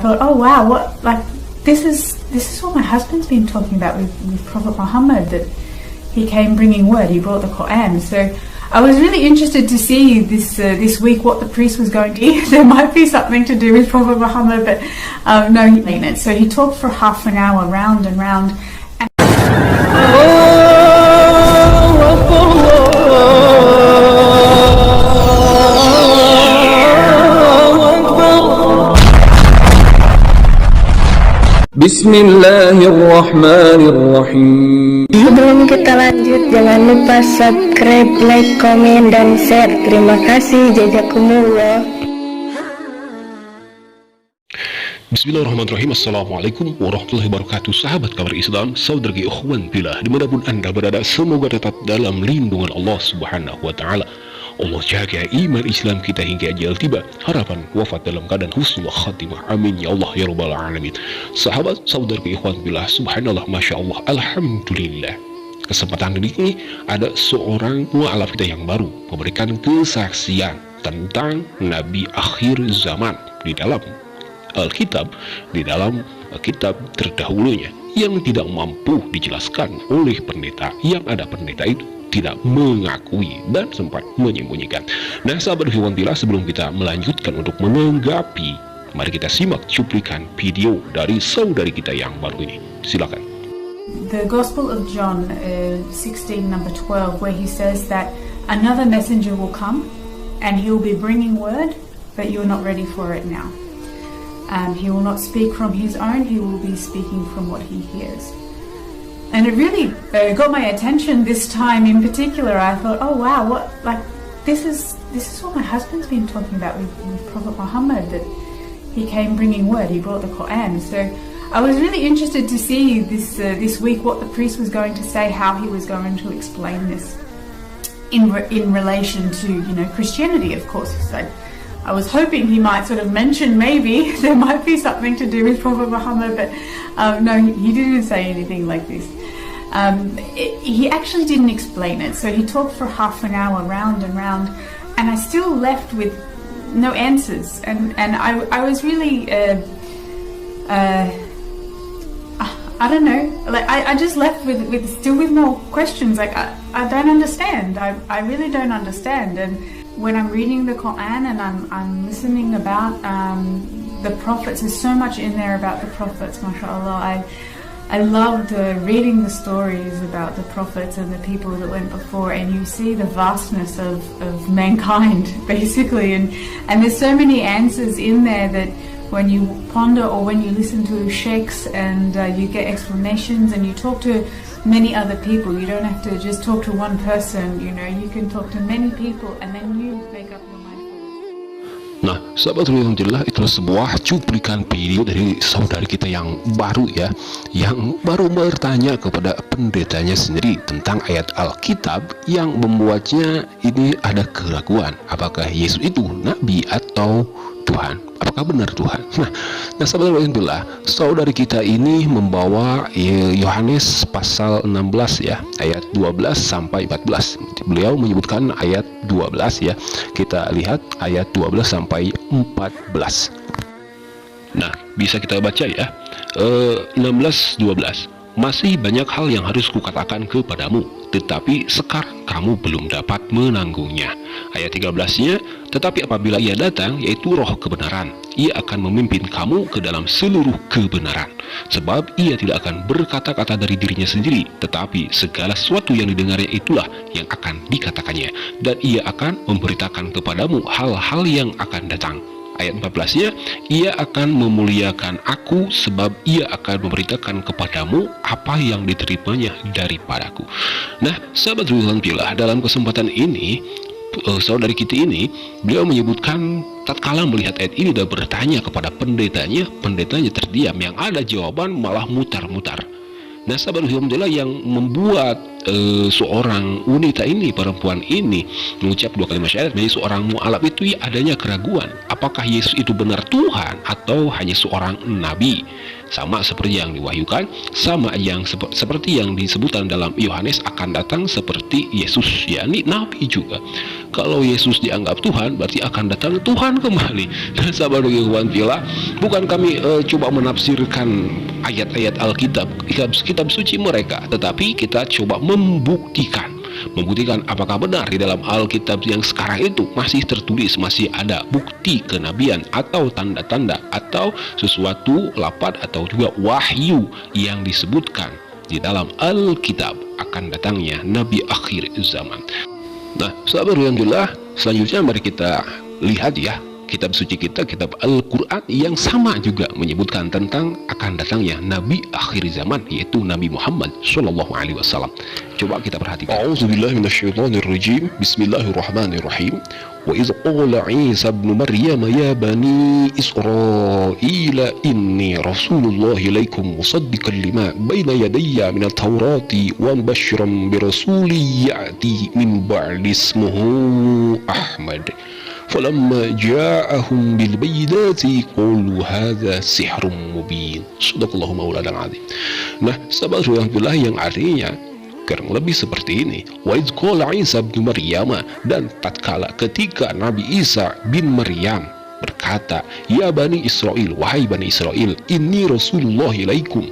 thought, oh wow, this is what my husband's been talking about with Prophet Muhammad, that he came bringing word, he brought the Quran. So I was really interested to see this week what the priest was going to eat. There might be something to do with Prophet Muhammad, but no, he didn't it. So he talked for half an hour, round and round. Bismillahirrahmanirrahim. Sebelum kita lanjut, jangan lupa subscribe, like, komen, dan share. Terima kasih. Jazakumullah. Bismillahirrahmanirrahim. Assalamualaikum warahmatullahi wabarakatuh. Sahabat kabar Islam, saudara ikhwan billah, dimanapun anda berada, semoga tetap dalam lindungan Allah subhanahu wa ta'ala. Allah jaga iman Islam kita hingga ajal tiba, harapan wafat dalam keadaan husnul khatimah, amin ya Allah ya rabbal alamin. Sahabat saudara ikhwan billah, subhanallah, masya Allah, alhamdulillah. Kesempatan ini ada seorang mu'alaf kita yang baru memberikan kesaksian tentang Nabi akhir zaman di dalam Alkitab, di dalam kitab terdahulunya yang tidak mampu dijelaskan oleh pendeta, yang ada pendeta itu tidak mengakui dan sempat menyembunyikan. Nah sahabat Hiwantila, sebelum kita melanjutkan untuk menanggapi, mari kita simak cuplikan video dari saudari kita yang baru ini. Silakan. The Gospel of John 16 number 12, where he says that another messenger will come and he will be bringing word, but you're not ready for it now. He will not speak from his own, he will be speaking from what he hears. And it really got my attention this time in particular. I thought, oh wow, this is what my husband's been talking about with Prophet Muhammad, that he came bringing word, he brought the Quran. So I was really interested to see this week what the priest was going to say, how he was going to explain this in relation to Christianity, of course. So I was hoping he might sort of mention maybe there might be something to do with Prophet Muhammad, but no, he didn't say anything like this. He actually didn't explain it, so he talked for half an hour, round and round, and I still left with no answers, and I was really I don't know, like I just left with no questions. Like I don't understand. I really don't understand. And when I'm reading the Quran and I'm listening about the prophets, there's so much in there about the prophets, mashallah. I loved reading the stories about the prophets and the people that went before, and you see the vastness of mankind, basically, and there's so many answers in there that when you ponder or when you listen to sheikhs and you get explanations and you talk to many other people, you don't have to just talk to one person, you can talk to many people and then you make up your mind. Nah, sahabat alhamdulillah, itulah sebuah cuplikan video dari saudari kita yang baru ya, yang baru bertanya kepada pendetanya sendiri tentang ayat Alkitab yang membuatnya ini ada keraguan, apakah Yesus itu Nabi atau Tuhan, apakah benar Tuhan? Nah sahabat alhamdulillah, saudari kita ini membawa Yohanes pasal 16 ya, ayat 12 sampai 14. Beliau menyebutkan ayat 12 ya. Kita lihat ayat 12 sampai 14. Nah, bisa kita baca ya. 16-12. Masih banyak hal yang harus kukatakan kepadamu, tetapi sekarang kamu belum dapat menanggungnya. Ayat 13-nya, tetapi apabila ia datang, yaitu roh kebenaran, ia akan memimpin kamu ke dalam seluruh kebenaran. Sebab ia tidak akan berkata-kata dari dirinya sendiri, tetapi segala sesuatu yang didengarnya itulah yang akan dikatakannya. Dan ia akan memberitakan kepadamu hal-hal yang akan datang. Ayat 14-nya, ia akan memuliakan aku sebab ia akan memberitakan kepadamu apa yang diterimanya daripadaku. Nah, sahabat alhamdulillah, dalam kesempatan ini saudari kita ini, beliau menyebutkan tatkala melihat ayat ini dan bertanya kepada pendetanya terdiam, yang ada jawaban malah mutar-mutar. Nah sahabat alhamdulillah, yang membuat seorang wanita ini, perempuan ini mengucap 2 kalimat syahadat menjadi seorang mu'alaf itu adanya keraguan apakah Yesus itu benar Tuhan atau hanya seorang nabi, sama seperti yang diwahyukan, sama yang seperti yang disebutkan dalam Yohanes akan datang seperti Yesus, yakni nabi juga. Kalau Yesus dianggap Tuhan, berarti akan datang Tuhan kembali. Dan sahabat ikhwan fillah, bukan kami coba menafsirkan ayat-ayat Alkitab, kitab suci mereka, tetapi kita coba membuktikan apakah benar di dalam Alkitab yang sekarang itu masih tertulis, masih ada bukti kenabian atau tanda-tanda atau sesuatu lafaz atau juga wahyu yang disebutkan di dalam Alkitab akan datangnya Nabi akhir zaman. Nah, sahabat alhamdulillah, selanjutnya mari kita lihat ya kitab suci kita, kitab Al-Quran yang sama juga menyebutkan tentang akan datangnya Nabi akhir zaman, yaitu Nabi Muhammad SAW. Coba kita perhatikan. A'udzubillahi minasyaitonirrajim. Bismillahirrahmanirrahim. Wa idz qala Isa ibn Maryam ya bani Israila inni Rasulullah ilaikum musaddiqan lima baina yadayya min at-taurati wa mubasysyiran bi rasulin ya'ti min ba'di ismuhu Ahmad. فلما جاءهم بالبينات قالوا هذا سحر مبين. Sadaqallahu maulana azim. Nah, sahabat alhamdulillah, yang artinya kurang lebih seperti ini. Wa idz qala Isa bin Maryam, dan tatkala ketika Nabi Isa bin Maryam berkata, ya bani Israel, wahai bani Israel, inni Rasulullah ilaikum,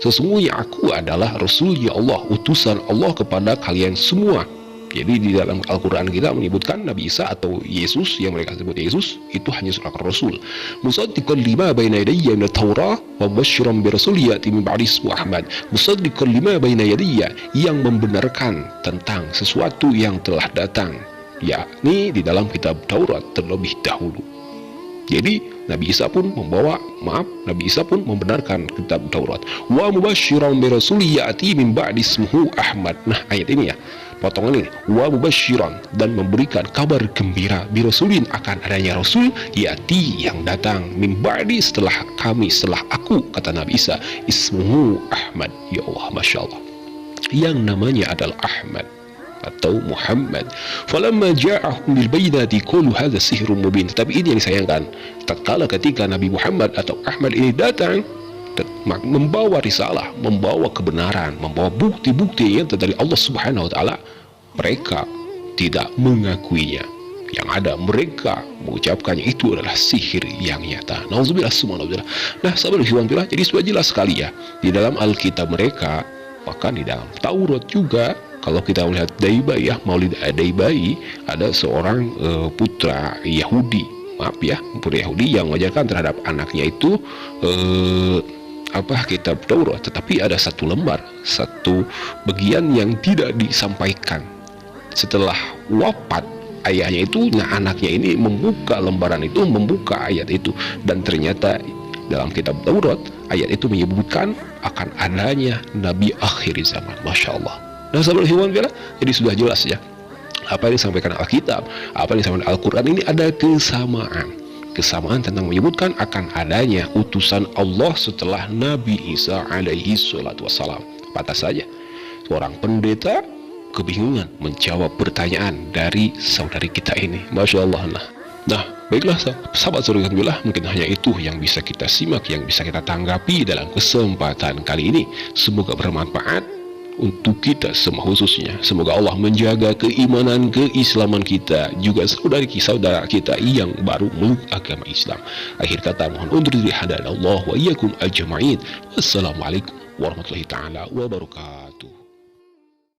sesungguhnya aku adalah Rasulnya Allah, utusan Allah kepada kalian semua. Jadi di dalam Al-Quran kita menyebutkan Nabi Isa atau Yesus, yang mereka sebut Yesus, itu hanya seorang Rasul. Musaddiqan lima baina yadayya min at-Taurah wa mubasysyiran bi rasulin ya'ti min ba'di ismuhu Ahmad. Musaddiqan lima baina yadayya, yang membenarkan tentang sesuatu yang telah datang, yakni di dalam kitab Taurat terlebih dahulu. Jadi Nabi Isa pun membenarkan kitab Taurat. Wa mubasysyiran bi rasulin ya'ti min ba'di ismuhu Ahmad. Nah, ayat ini ya, potongan ini, wa mubasysyiran, dan memberikan kabar gembira bi rasulin, akan adanya rasul ya'ti, yang datang, min ba'di, setelah kami, setelah aku, kata Nabi Isa, ismuhu Ahmad. Ya Allah, Masya Allah, yang namanya adalah Ahmad atau Muhammad. Falamma ja'ahum bil bayyinati qalu hadza sihrun mubin. Tapi ini yang disayangkan, tatkala ketika Nabi Muhammad atau Ahmad ini datang membawa risalah, membawa kebenaran, membawa bukti-bukti yang dari Allah Subhanahu wa taala, mereka tidak mengakuinya. Yang ada mereka mengucapkannya itu adalah sihir yang nyata. Nauzubillah subhanallah. Nah, sahabat alhamdulillah, jadi sudah jelas sekali ya di dalam Alkitab mereka, bahkan di dalam Taurat juga. Kalau kita melihat Daibai ya, Maulid Daibai, ada seorang putra Yahudi, putra Yahudi yang mengajarkan terhadap anaknya itu kitab Taurat, tetapi ada satu lembar, satu bagian yang tidak disampaikan. Setelah wafat ayahnya itu, nah anaknya ini membuka lembaran itu, membuka ayat itu, dan ternyata dalam kitab Taurat ayat itu menyebutkan akan adanya Nabi akhir zaman. Masya Allah. Nah, sahabat ikhwan fillah, jadi sudah jelas ya apa yang disampaikan Alkitab, apa yang disampaikan Al-Quran ini ada kesamaan tentang menyebutkan akan adanya utusan Allah setelah Nabi Isa alaihi salatu wassalam. Pantas saja seorang pendeta kebingungan menjawab pertanyaan dari saudari kita ini. Masya Allah. Nah, baiklah sahabat alhamdulillah, mungkin hanya itu yang bisa kita simak, yang bisa kita tanggapi dalam kesempatan kali ini. Semoga bermanfaat untuk kita semua khususnya. Semoga Allah menjaga keimanan, keislaman kita, juga saudara kita yang baru meluk agama Islam. Akhir kata, mohon undur diri, hadana Allah wa iyyakum ajma'in. Wassalamualaikum warahmatullahi taala wabarakatuh.